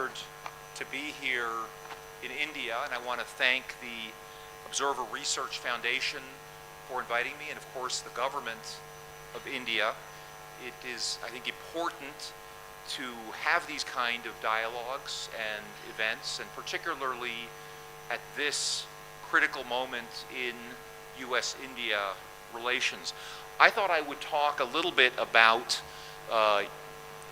honored to be here in India, and I want to thank the Observer Research Foundation for inviting me, and of course the government of India. It is, I think, important to have these kind of dialogues and events, and particularly at this critical moment in U.S.-India relations. I thought I would talk a little bit about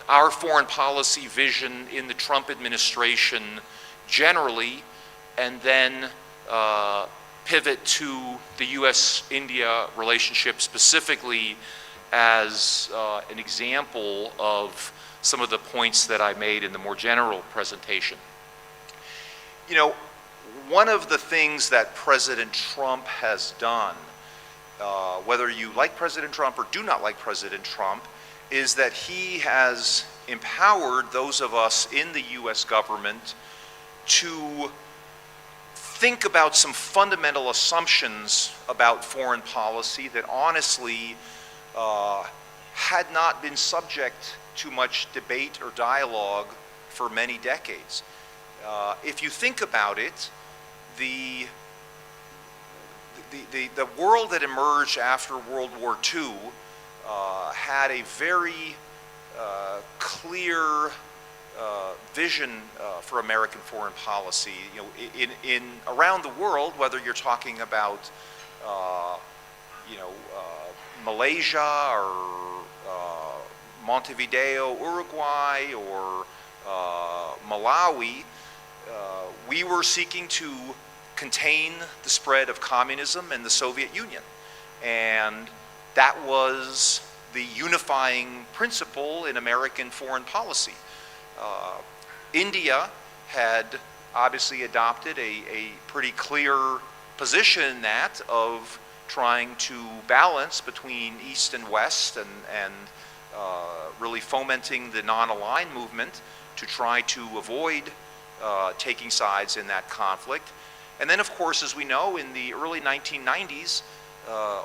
our foreign policy vision in the Trump administration generally, and then pivot to the U.S.-India relationship specifically as an example of some of the points that I made in the more general presentation. You know, one of the things that President Trump has done, whether you like President Trump or do not like President Trump, is that he has empowered those of us in the U.S. government to think about some fundamental assumptions about foreign policy that honestly had not been subject to much debate or dialogue for many decades. If you think about it, the world that emerged after World War II had a very clear vision for American foreign policy. You know, in around the world, whether you're talking about Malaysia or Montevideo, Uruguay, or Malawi, we were seeking to contain the spread of communism in the Soviet Union. And that was the unifying principle in American foreign policy. India had obviously adopted a pretty clear position in that of trying to balance between East and West, and really fomenting the non-aligned movement to try to avoid taking sides in that conflict. And then, of course, as we know, in the early 1990s,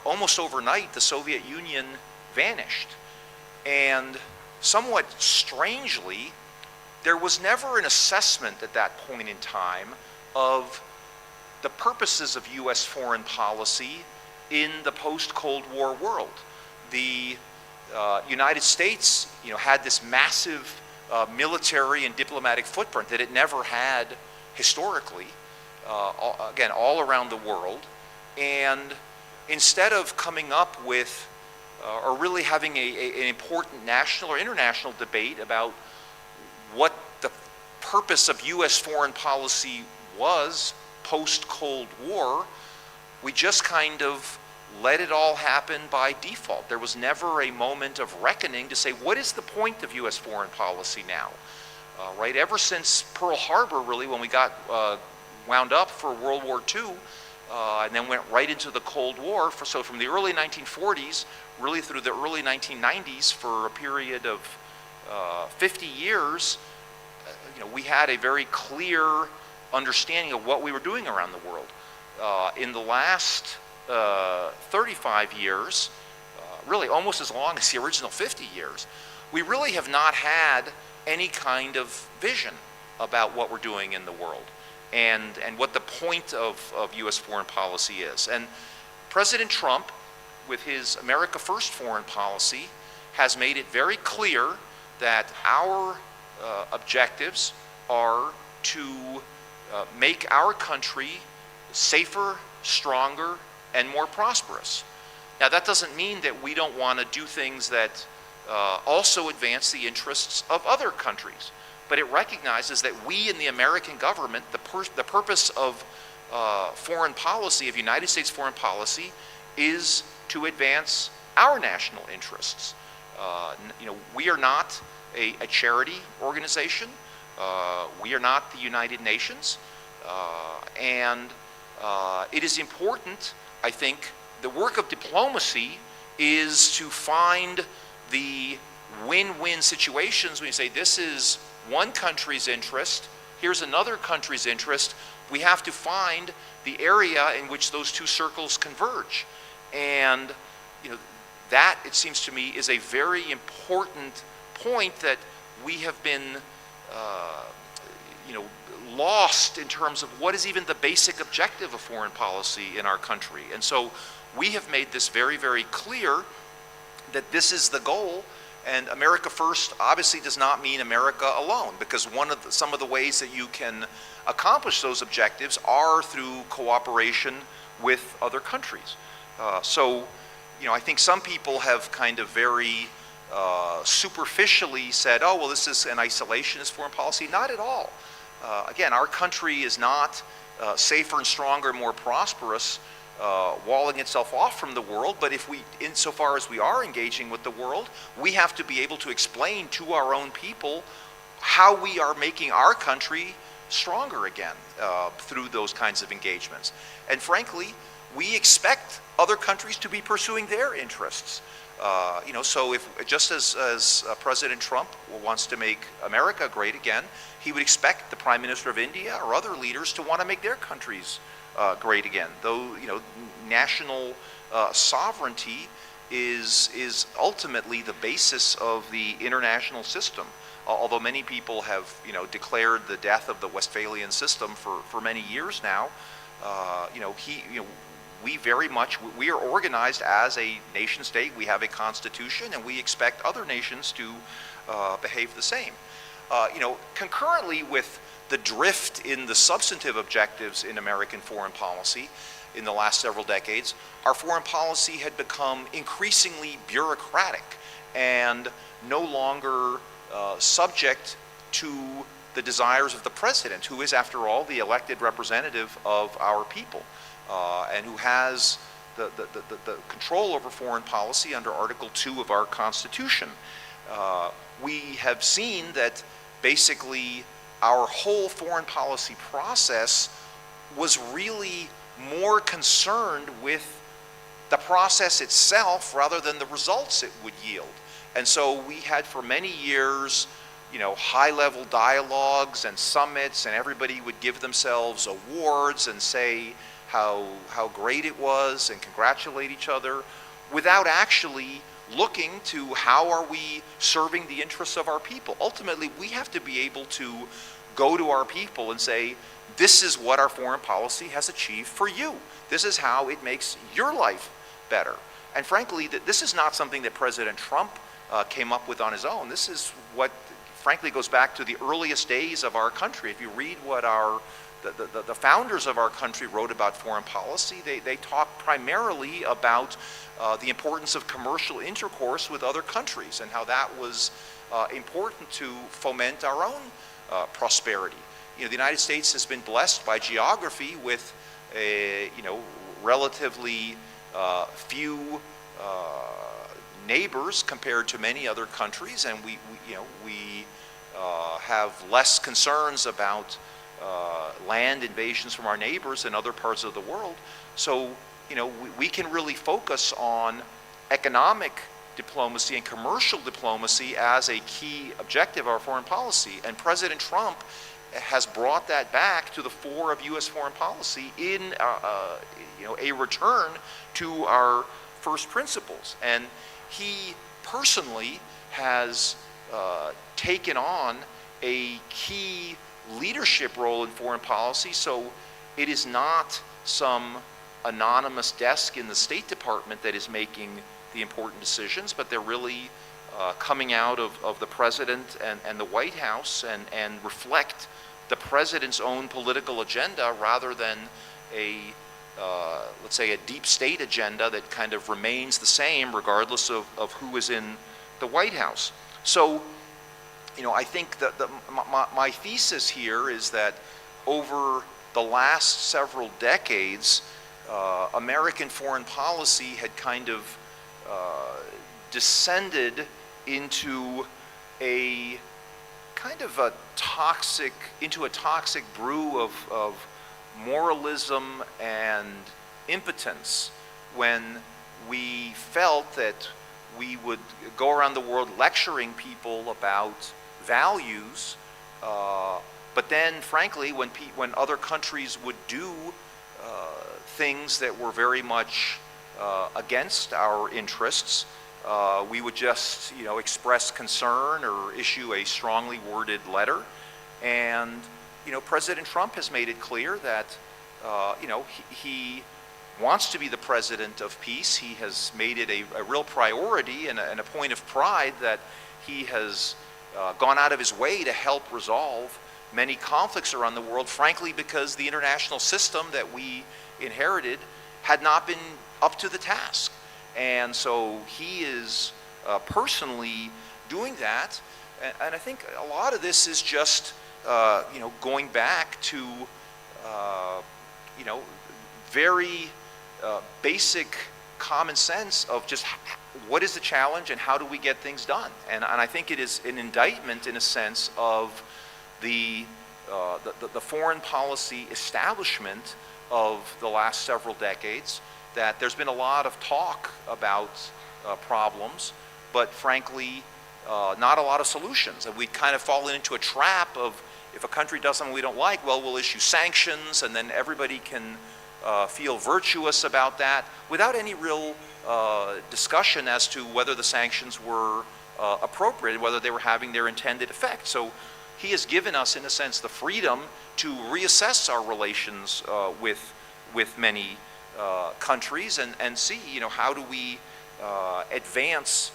almost overnight, the Soviet Union vanished. And somewhat strangely, there was never an assessment at that point in time of the purposes of U.S. foreign policy in the post-Cold War world. The United States, had this massive military and diplomatic footprint that it never had historically, again, all around the world. And instead of coming up with or really having an important national or international debate about what the purpose of U.S. foreign policy was post-Cold War, we just kind of let it all happen by default. There was never a moment of reckoning to say, what is the point of U.S. foreign policy now? Right, ever since Pearl Harbor, really, when we got wound up for World War II, and then went right into the Cold War. So from the early 1940s, really through the early 1990s, for a period of 50 years, we had a very clear understanding of what we were doing around the world. In the last 35 years, really almost as long as the original 50 years, we really have not had any kind of vision about what we're doing in the world and what the point of U.S. foreign policy is. And President Trump, with his America First foreign policy, has made it very clear that our objectives are to make our country safer, stronger, and more prosperous. Now, that doesn't mean that we don't want to do things that also advance the interests of other countries, but it recognizes that we in the American government, the purpose of foreign policy, of United States foreign policy, is to advance our national interests. We are not a charity organization. We are not the United Nations. And it is important, I think, the work of diplomacy is to find the win-win situations when you say this is one country's interest, here's another country's interest. We have to find the area in which those two circles converge. And that, it seems to me, is a very important point that we have been lost in terms of what is even the basic objective of foreign policy in our country. And so we have made this very, very clear that this is the goal. And America First obviously does not mean America alone, because some of the ways that you can accomplish those objectives are through cooperation with other countries. So I think some people have kind of very superficially said, oh, well, this is an isolationist foreign policy. Not at all. Again, our country is not safer and stronger, more prosperous, walling itself off from the world, but insofar as we are engaging with the world, we have to be able to explain to our own people how we are making our country stronger again through those kinds of engagements. And frankly, we expect other countries to be pursuing their interests. So just as President Trump wants to make America great again, he would expect the Prime Minister of India or other leaders to want to make their countries great again. Though national sovereignty is ultimately the basis of the international system. Although many people have declared the death of the Westphalian system for many years now, we are organized as a nation state. We have a constitution, and we expect other nations to behave the same. Concurrently with the drift in the substantive objectives in American foreign policy in the last several decades, our foreign policy had become increasingly bureaucratic and no longer subject to the desires of the president, who is, after all, the elected representative of our people, and who has the control over foreign policy under Article 2 of our Constitution. We have seen that basically our whole foreign policy process was really more concerned with the process itself rather than the results it would yield. And so we had for many years, high-level dialogues and summits, and everybody would give themselves awards and say how great it was and congratulate each other, without actually looking to how are we serving the interests of our people. Ultimately, we have to be able to go to our people and say, this is what our foreign policy has achieved for you. This is how it makes your life better. And frankly, this is not something that President Trump came up with on his own. This is what, frankly, goes back to the earliest days of our country. If you read what the founders of our country wrote about foreign policy, they talked primarily about the importance of commercial intercourse with other countries and how that was important to foment our own prosperity. The United States has been blessed by geography with relatively few neighbors compared to many other countries, and we have less concerns about land invasions from our neighbors in other parts of the world. So we can really focus on economic diplomacy and commercial diplomacy as a key objective of our foreign policy. And President Trump has brought that back to the fore of U.S. foreign policy in a return to our first principles. And he personally has taken on a key leadership role in foreign policy. So it is not some anonymous desk in the State Department that is making the important decisions, but they're really coming out of the president and the White House and reflect the president's own political agenda rather than let's say a deep state agenda that kind of remains the same regardless of who is in the White House. So, I think that my thesis here is that over the last several decades, American foreign policy had kind of descended into a toxic brew of moralism and impotence, when we felt that we would go around the world lecturing people about values, but then frankly when other countries would do things that were very much against our interests, we would just express concern or issue a strongly worded letter, and President Trump has made it clear that, he wants to be the president of peace. He has made it a real priority and a point of pride that he has gone out of his way to help resolve many conflicts around the world, frankly, because the international system that we inherited had not been up to the task. And so he is personally doing that. And I think a lot of this is just, going back to, very basic common sense of just what is the challenge and how do we get things done. And I think it is an indictment, in a sense, of the foreign policy establishment of the last several decades, that there's been a lot of talk about problems, but frankly, not a lot of solutions. And we kind of fallen into a trap of, if a country does something we don't like, well, we'll issue sanctions, and then everybody can feel virtuous about that without any real discussion as to whether the sanctions were appropriate, whether they were having their intended effect. So he has given us, in a sense, the freedom to reassess our relations with many countries and see, how do we advance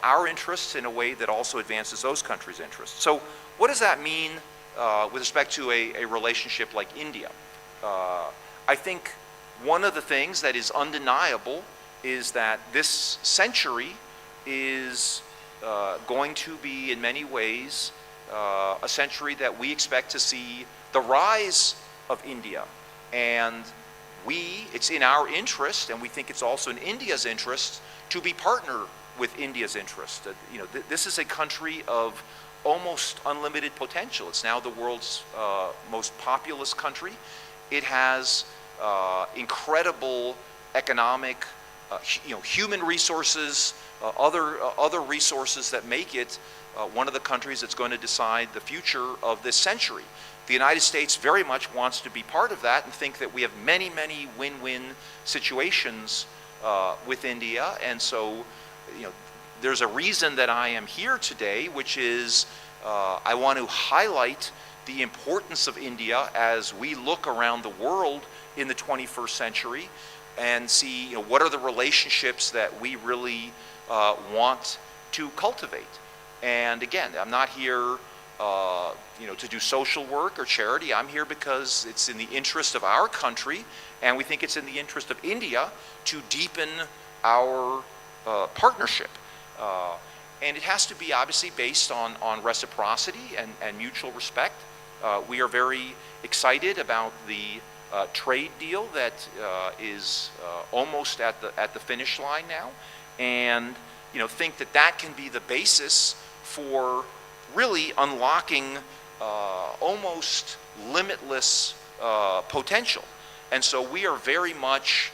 our interests in a way that also advances those countries' interests. So what does that mean with respect to a relationship like India? I think one of the things that is undeniable is that this century is going to be, in many ways, a century that we expect to see the rise of India. And it's in our interest, and we think it's also in India's interest, to be partner with India's interest. This is a country of almost unlimited potential. It's now the world's most populous country. It has incredible economic, human resources, other resources that make it one of the countries that's going to decide the future of this century. The United States very much wants to be part of that and think that we have many, many win-win situations with India. And so, there's a reason that I am here today, which is I want to highlight the importance of India as we look around the world in the 21st century and see, what are the relationships that we really want to cultivate. And again, I'm not here to do social work or charity. I'm here because it's in the interest of our country, and we think it's in the interest of India to deepen our partnership. And it has to be obviously based on reciprocity and mutual respect. We are very excited about the trade deal that is almost at the finish line now, and think that can be the basis for really unlocking almost limitless potential. And so we are very much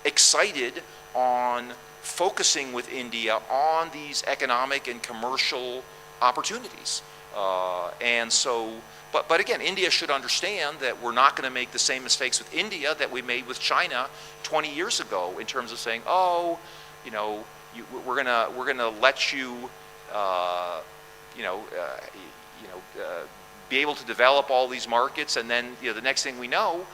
excited on focusing with India on these economic and commercial opportunities. And so, but again, India should understand that we're not going to make the same mistakes with India that we made with China 20 years ago in terms of saying, we're gonna let you, be able to develop all these markets, and then the next thing we know,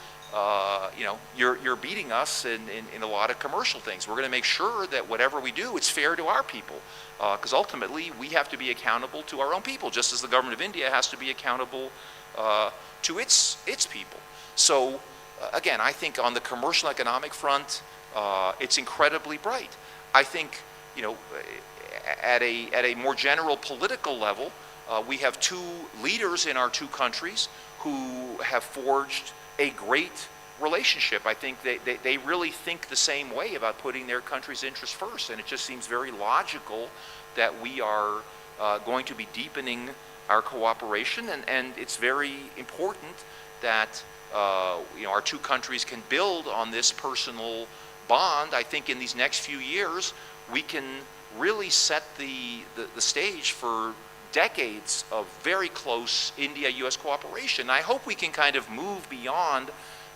you're beating us in a lot of commercial things. We're going to make sure that whatever we do, it's fair to our people, because ultimately we have to be accountable to our own people, just as the government of India has to be accountable to its people. So again, I think on the commercial economic front, it's incredibly bright. I think at a more general political level, we have two leaders in our two countries who have forged a great relationship. I think they really think the same way about putting their country's interests first, and it just seems very logical that we are going to be deepening our cooperation, and it's very important that our two countries can build on this personal bond. I think in these next few years we can really set the stage for decades of very close India-U.S. cooperation. I hope we can kind of move beyond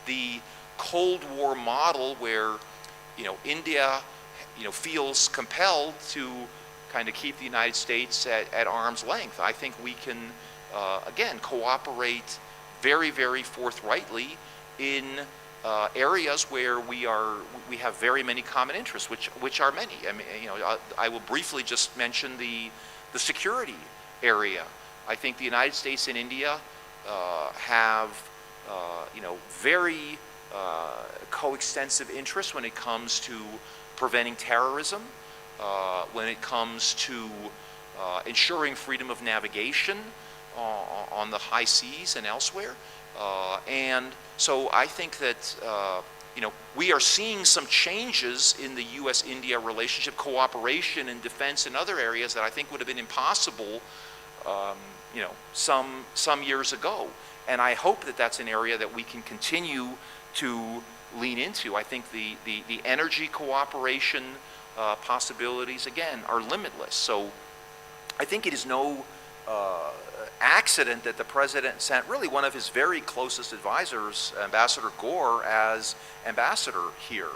the Cold War model where India feels compelled to kind of keep the United States at arm's length. I think we can again, cooperate very, very forthrightly in areas where we have very many common interests, which are many. I mean, I will briefly just mention the security area. I think the United States and India have very coextensive interests when it comes to preventing terrorism, when it comes to ensuring freedom of navigation on the high seas and elsewhere. And so I think that we are seeing some changes in the U.S.-India relationship, cooperation in defense and other areas that I think would have been impossible some years ago. And I hope that that's an area that we can continue to lean into. I think the energy cooperation possibilities, again, are limitless. So I think it is no accident that the president sent really one of his very closest advisors, Ambassador Gore, as ambassador here.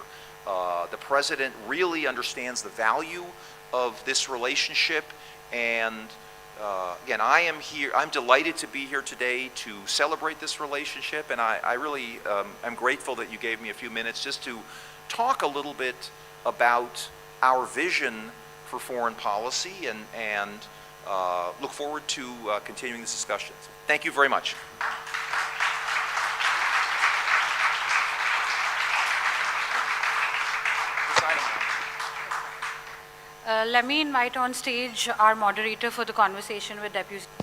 The president really understands the value of this relationship, and again, I'm delighted to be here today to celebrate this relationship, and I really am grateful that you gave me a few minutes just to talk a little bit about our vision for foreign policy, and look forward to continuing this discussion. Thank you very much. Let me invite on stage our moderator for the conversation with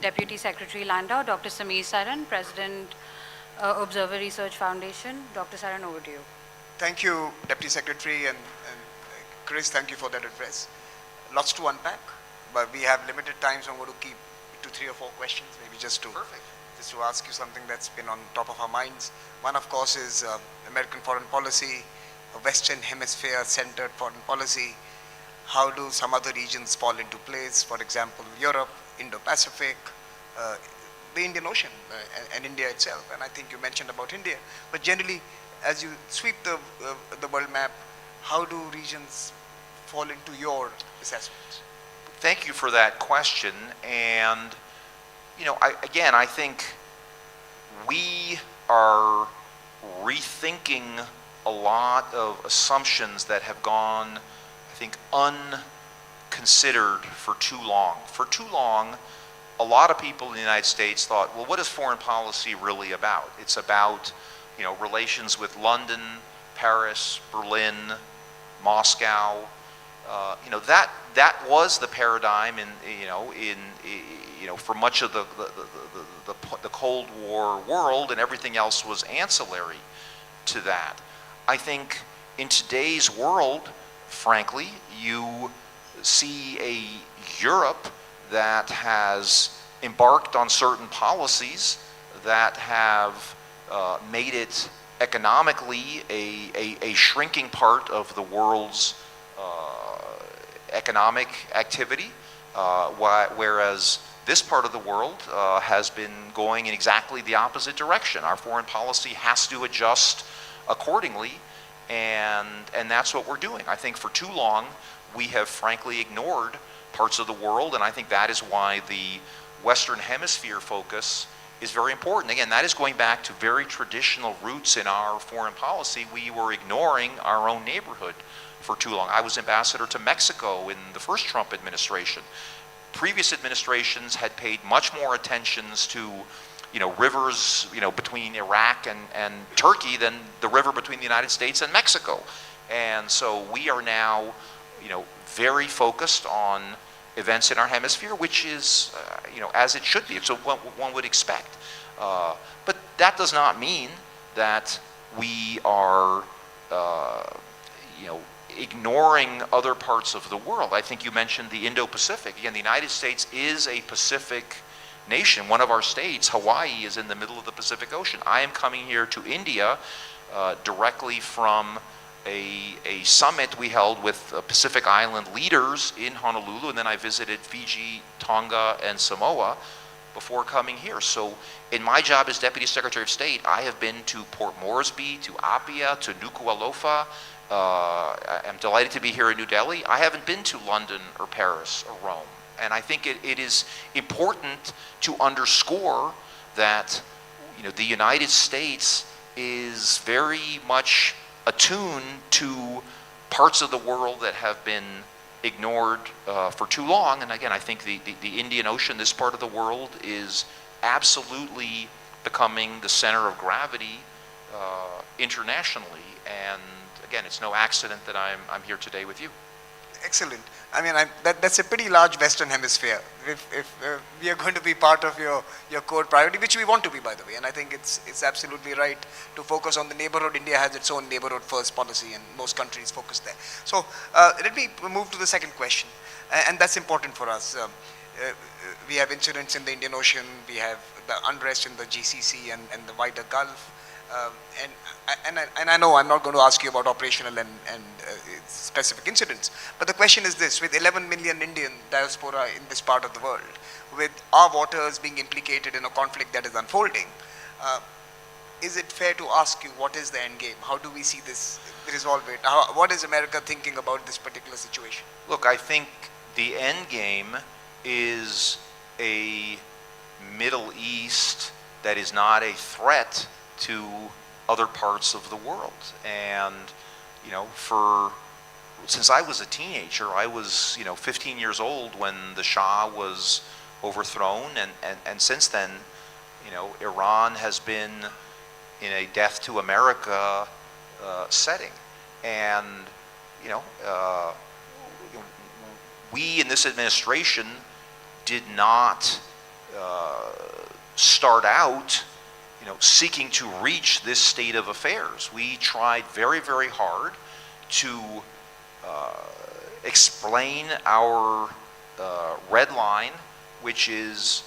Deputy Secretary Landau, Dr. Sameer Saran, President, Observer Research Foundation. Dr. Saran, over to you. Thank you, Deputy Secretary, and Chris, thank you for that address. Lots to unpack, but we have limited time, so I'm going to keep it to 3 or 4 questions, maybe just to ask you something that's been on top of our minds. One, of course, is American foreign policy, a Western Hemisphere-centered foreign policy. How do some other regions fall into place? For example, Europe, Indo-Pacific, the Indian Ocean, and India itself. And I think you mentioned about India. But generally, as you sweep the world map, how do regions fall into your assessment? Thank you for that question. And I think we are rethinking a lot of assumptions that have gone, I think, unconsidered for too long. For too long, a lot of people in the United States thought, well, what is foreign policy really about? It's about, relations with London, Paris, Berlin, Moscow. That was the paradigm for much of the Cold War world, and everything else was ancillary to that. I think in today's world, frankly, you see a Europe that has embarked on certain policies that have made it economically a shrinking part of the world's economic activity, whereas this part of the world has been going in exactly the opposite direction. Our foreign policy has to adjust accordingly, and that's what we're doing. I think for too long we have frankly ignored parts of the world, and I think that is why the Western Hemisphere focus is very important. Again, that is going back to very traditional roots in our foreign policy. We were ignoring our own neighborhood for too long. I was ambassador to Mexico in the first Trump administration. Previous administrations had paid much more attention to rivers between Iraq and Turkey than the river between the United States and Mexico. And so we are now very focused on events in our hemisphere, which is as it should be. So one would expect. But that does not mean that we are ignoring other parts of the world. I think you mentioned the Indo-Pacific. Again, the United States is a Pacific nation. One of our states, Hawaii, is in the middle of the Pacific Ocean. I am coming here to India directly from a summit we held with Pacific Island leaders in Honolulu, and then I visited Fiji, Tonga, and Samoa before coming here. So in my job as Deputy Secretary of State, I have been to Port Moresby, to Apia, to Nuku'alofa. I'm delighted to be here in New Delhi. I haven't been to London or Paris or Rome. And I think it is important to underscore that, the United States is very much attuned to parts of the world that have been ignored for too long. And again, I think the Indian Ocean, this part of the world, is absolutely becoming the center of gravity internationally. And again, it's no accident that I'm here today with you. Excellent. I mean, that's a pretty large Western Hemisphere. If we are going to be part of your core priority, which we want to be, by the way, and I think it's absolutely right to focus on the neighborhood. India has its own neighborhood first policy, and most countries focus there. So let me move to the second question, and that's important for us. We have incidents in the Indian Ocean. We have the unrest in the GCC and the wider Gulf. And I know I'm not going to ask you about operational and specific incidents, but the question is this: with 11 million Indian diaspora in this part of the world, with our waters being implicated in a conflict that is unfolding, is it fair to ask you what is the end game? How do we see this resolve it? What is America thinking about this particular situation? Look, I think the end game is a Middle East that is not a threat to other parts of the world. And since I was a teenager, I was 15 years old when the Shah was overthrown, and since then, Iran has been in a death to America setting. And we in this administration did not start out seeking to reach this state of affairs. We tried very, very hard to explain our red line, which is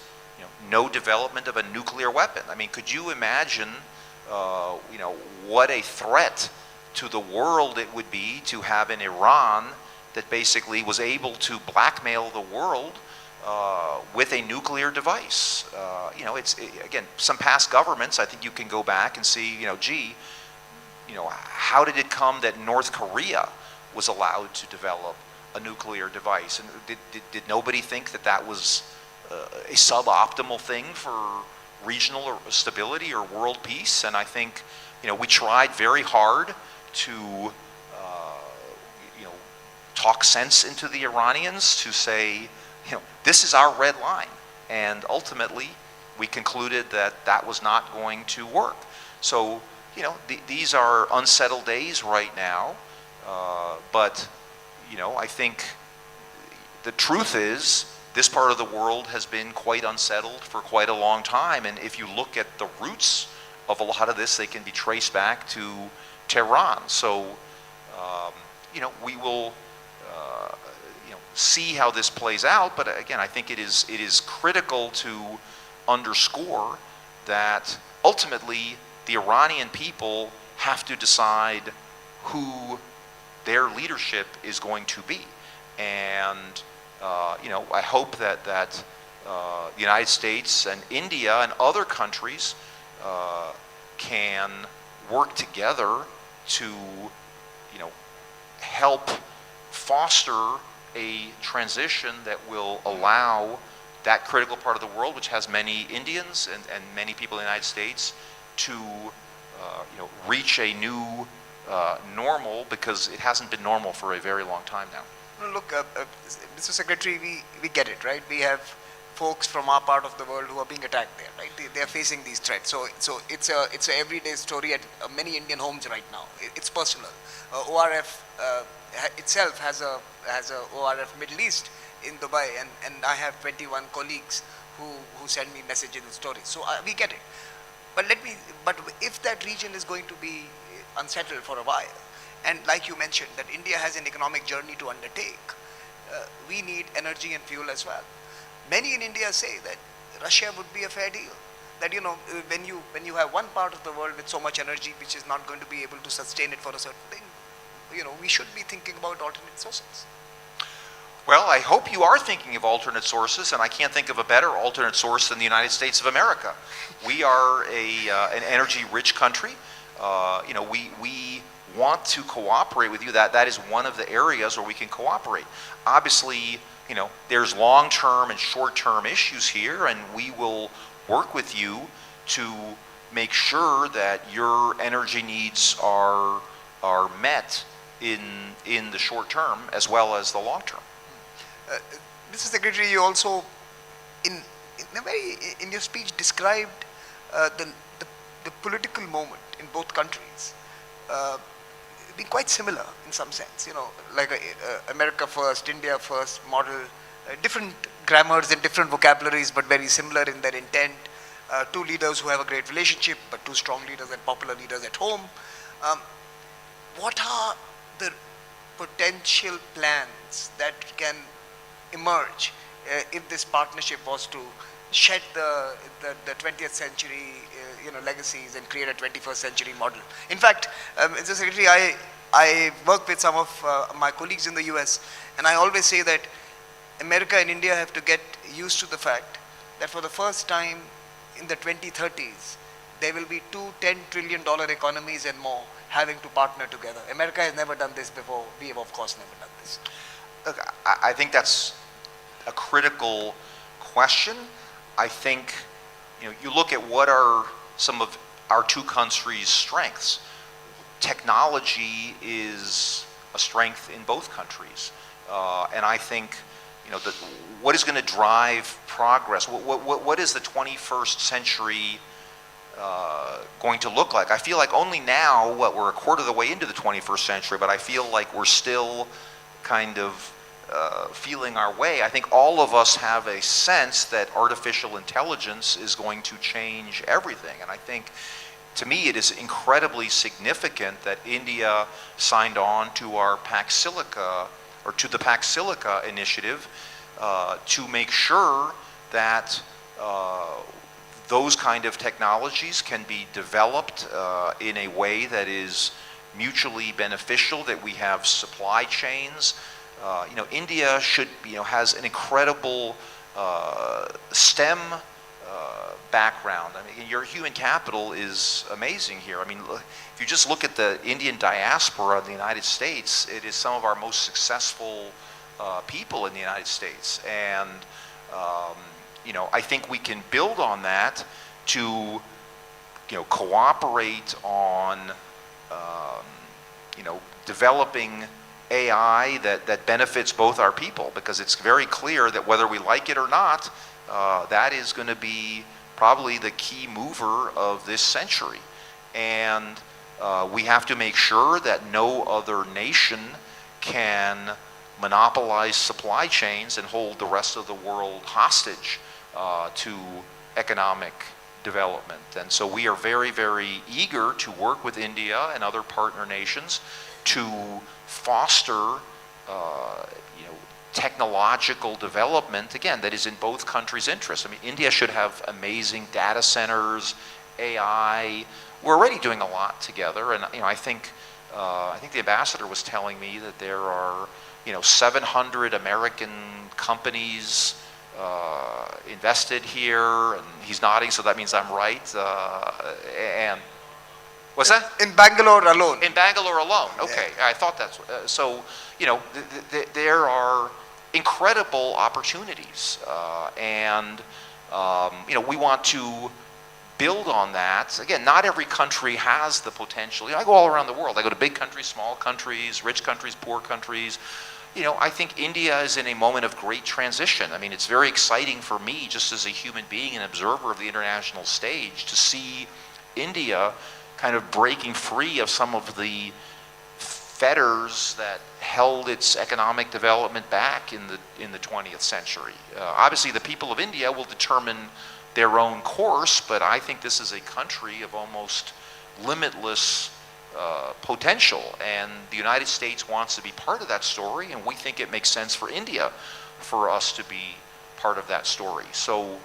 no development of a nuclear weapon. I mean, could you imagine what a threat to the world it would be to have an Iran that basically was able to blackmail the world with a nuclear device? Again, some past governments, I think you can go back and see, how did it come that North Korea was allowed to develop a nuclear device? And did nobody think that was a suboptimal thing for regional stability or world peace? And I think, we tried very hard to, talk sense into the Iranians to say, this is our red line. And ultimately, we concluded that was not going to work. So, these are unsettled days right now. But, I think the truth is, this part of the world has been quite unsettled for quite a long time. And if you look at the roots of a lot of this, they can be traced back to Tehran. So, we will see how this plays out. But again, I think it is critical to underscore that ultimately the Iranian people have to decide who their leadership is going to be. And I hope that the United States and India and other countries can work together to help foster a transition that will allow that critical part of the world, which has many Indians and many people in the United States, to reach a new normal, because it hasn't been normal for a very long time now. Look, Mr. Secretary, we get it, right? We have folks from our part of the world who are being attacked there, right? They are facing these threats. So it's an everyday story at many Indian homes right now. It's personal. ORF itself has a ORF Middle East in Dubai, and I have 21 colleagues who send me messages and stories. So we get it. But if that region is going to be unsettled for a while, and like you mentioned, that India has an economic journey to undertake, we need energy and fuel as well. Many in India say that Russia would be a fair deal. That when you have one part of the world with so much energy which is not going to be able to sustain it for a certain thing, we should be thinking about alternate sources. Well, I hope you are thinking of alternate sources, and I can't think of a better alternate source than the United States of America. We are an energy-rich country. We want to cooperate with you, that is one of the areas where we can cooperate. Obviously, there's long-term and short-term issues here, and we will work with you to make sure that your energy needs are met in the short term as well as the long term. Mr. Secretary, you also, in your speech, described the political moment in both countries being quite similar in some sense. Like America first, India first model, different grammars and different vocabularies, but very similar in their intent. Two leaders who have a great relationship, but two strong leaders and popular leaders at home. What are the potential plans that can emerge if this partnership was to shed the 20th century legacies and create a 21st century model? In fact, Mr. Secretary, I work with some of my colleagues in the US, and I always say that America and India have to get used to the fact that for the first time in the 2030s, there will be two $10 trillion economies and more having to partner together. America has never done this before. We have, of course, never done this. Look, I think that's a critical question. I think, you look at what are some of our two countries' strengths. Technology is a strength in both countries. And I think, what is going to drive progress? What is the 21st century going to look like? I feel like only now, we're a quarter of the way into the 21st century, but I feel like we're still kind of feeling our way. I think all of us have a sense that artificial intelligence is going to change everything. And I think, to me, it is incredibly significant that India signed on to our Pax Silica, or to the Pax Silica initiative, to make sure that those kind of technologies can be developed in a way that is mutually beneficial, that we have supply chains. India has an incredible STEM background. I mean, your human capital is amazing here. I mean, if you just look at the Indian diaspora in the United States, it is some of our most successful people in the United States. And I think we can build on that to cooperate on developing AI that benefits both our people, because it's very clear that whether we like it or not, that is going to be probably the key mover of this century. And we have to make sure that no other nation can monopolize supply chains and hold the rest of the world hostage to economic development. And so we are very, very eager to work with India and other partner nations to foster technological development, again, that is in both countries' interests. I mean, India should have amazing data centers, AI. We're already doing a lot together, and I think the ambassador was telling me that there are 700 American companies invested here, and he's nodding, so that means I'm right. And what's that? In Bangalore alone. In Bangalore alone. Okay, yeah. I thought that's so. There are incredible opportunities, and we want to build on that. Again, not every country has the potential. I go all around the world. I go to big countries, small countries, rich countries, poor countries. I think India is in a moment of great transition. I mean, it's very exciting for me, just as a human being and observer of the international stage, to see India kind of breaking free of some of the fetters that held its economic development back in the 20th century. Obviously, the people of India will determine their own course, but I think this is a country of almost limitless potential, and the United States wants to be part of that story, and we think it makes sense for India for us to be part of that story. So,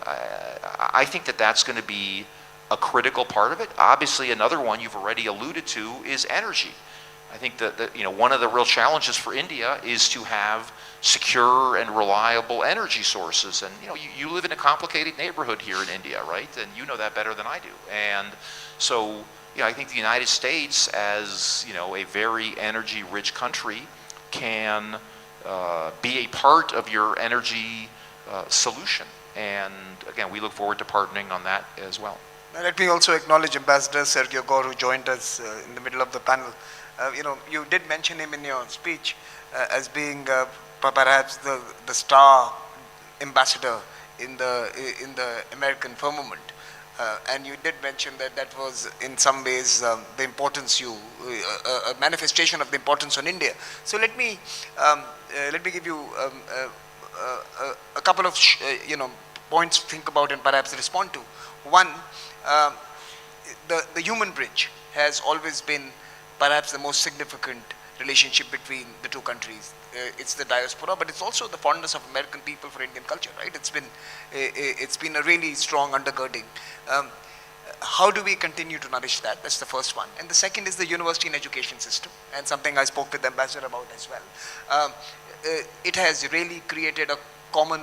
I think that that's going to be a critical part of it. Obviously, another one you've already alluded to is energy. I think that one of the real challenges for India is to have secure and reliable energy sources. And you live in a complicated neighborhood here in India, right? And you know that better than I do. And so I think the United States, as a very energy-rich country, can be a part of your energy solution. And again, we look forward to partnering on that as well. Let me also acknowledge Ambassador Sergio Gore, who joined us in the middle of the panel. You did mention him in your speech as being perhaps the star ambassador in the American firmament. And you did mention that was in some ways the importance a manifestation of the importance on India. So let me give you a couple of points to think about and perhaps respond to. One, the human bridge has always been perhaps the most significant relationship between the two countries. It's the diaspora, but it's also the fondness of American people for Indian culture, right? It's been a really strong undergirding. How do we continue to nourish that? That's the first one. And the second is the university and education system, and something I spoke with the ambassador about as well. It has really created a common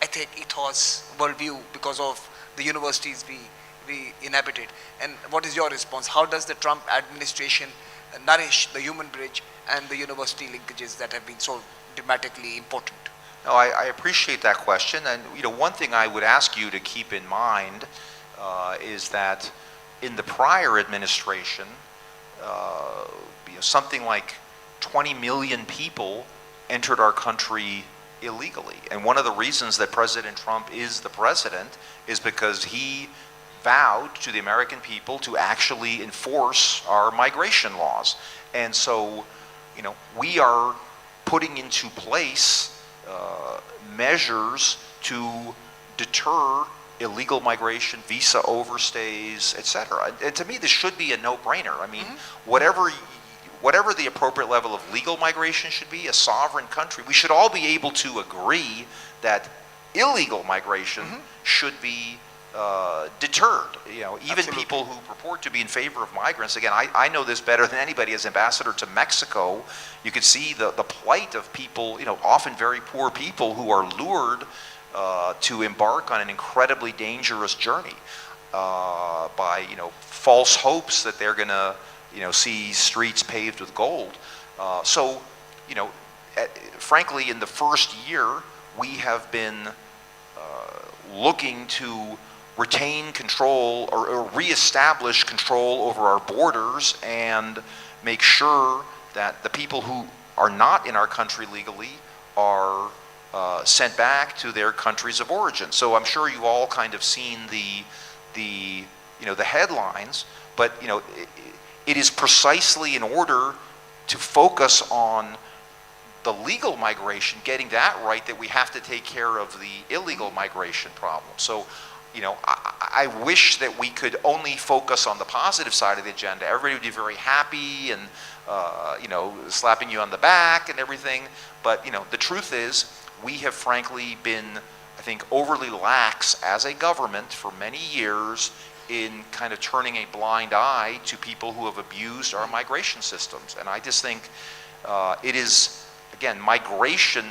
ethic, ethos, worldview because of the universities we inhabited. And what is your response? How does the Trump administration nourish the human bridge and the university linkages that have been so dramatically important? No, I appreciate that question. And one thing I would ask you to keep in mind is that in the prior administration, something like 20 million people entered our country illegally. And one of the reasons that President Trump is the president is because he vowed to the American people to actually enforce our migration laws. And so, we are putting into place measures to deter illegal migration, visa overstays, etc. And to me, this should be a no-brainer. I mean, whatever the appropriate level of legal migration should be, a sovereign country, we should all be able to agree that illegal migration should be deterred. Even Absolutely. People who purport to be in favor of migrants, again, I know this better than anybody as ambassador to Mexico. You could see the plight of people, often very poor people who are lured to embark on an incredibly dangerous journey by, false hopes that they're going to, see streets paved with gold. Frankly, in the first year, we have been looking to retain control or reestablish control over our borders and make sure that the people who are not in our country legally are sent back to their countries of origin. So I'm sure you've all kind of seen the headlines, but it is precisely in order to focus on the legal migration, getting that right, that we have to take care of the illegal migration problem. So, I wish that we could only focus on the positive side of the agenda. Everybody would be very happy and, slapping you on the back and everything. But, the truth is, we have frankly been, I think, overly lax as a government for many years in kind of turning a blind eye to people who have abused our migration systems. And I just think it is, again, migration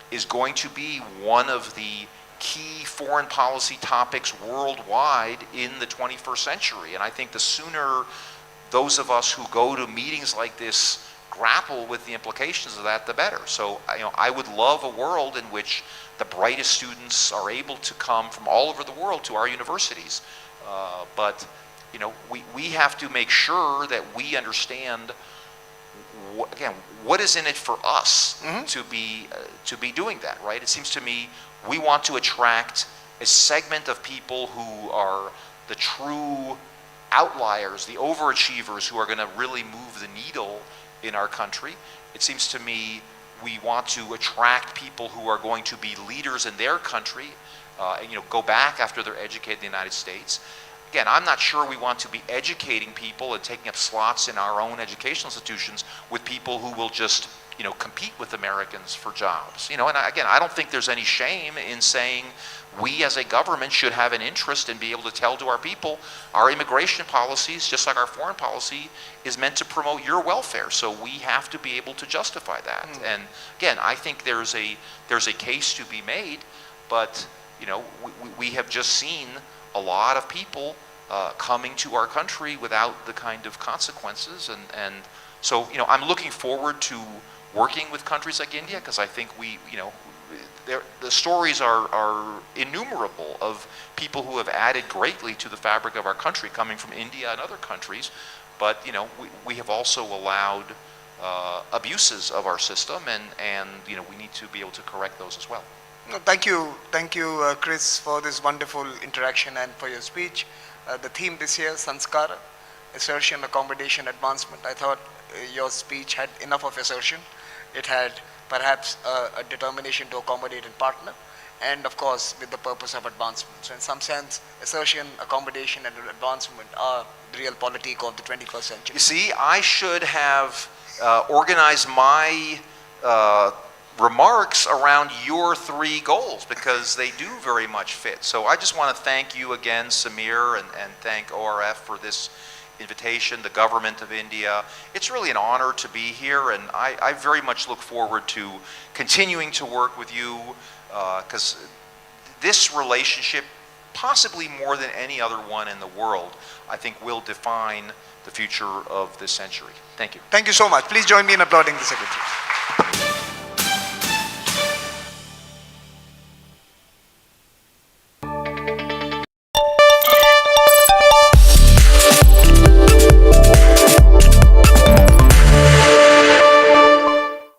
is going to be one of the key foreign policy topics worldwide in the 21st century. And I think the sooner those of us who go to meetings like this grapple with the implications of that, the better. So, I would love a world in which the brightest students are able to come from all over the world to our universities. But, we have to make sure that we understand, what is in it for us to be doing that, right? It seems to me we want to attract a segment of people who are the true outliers, the overachievers who are going to really move the needle in our country. It seems to me we want to attract people who are going to be leaders in their country and go back after they're educated in the United States. Again, I'm not sure we want to be educating people and taking up slots in our own educational institutions with people who will just compete with Americans for jobs. And again, I don't think there's any shame in saying we as a government should have an interest in being able to tell to our people our immigration policies, just like our foreign policy, is meant to promote your welfare. So we have to be able to justify that. And again, I think there's a case to be made, but we have just seen a lot of people coming to our country without the kind of consequences. And so, I'm looking forward to working with countries like India, because I think the stories are innumerable of people who have added greatly to the fabric of our country coming from India and other countries. But, we have also allowed abuses of our system, and we need to be able to correct those as well. No, thank you, Chris, for this wonderful interaction and for your speech. The theme this year, Sanskara, assertion, accommodation, advancement. I thought your speech had enough of assertion. It had perhaps a determination to accommodate and partner, and of course with the purpose of advancement. So in some sense, assertion, accommodation, and advancement are the real politic of the 21st century. You see, I should have organized my remarks around your three goals, because they do very much fit. So I just want to thank you again, Samir, and thank ORF for this invitation, the government of India. It's really an honor to be here, and I very much look forward to continuing to work with you, because this relationship, possibly more than any other one in the world, I think will define the future of this century. Thank you. Thank you so much. Please join me in applauding the Secretary.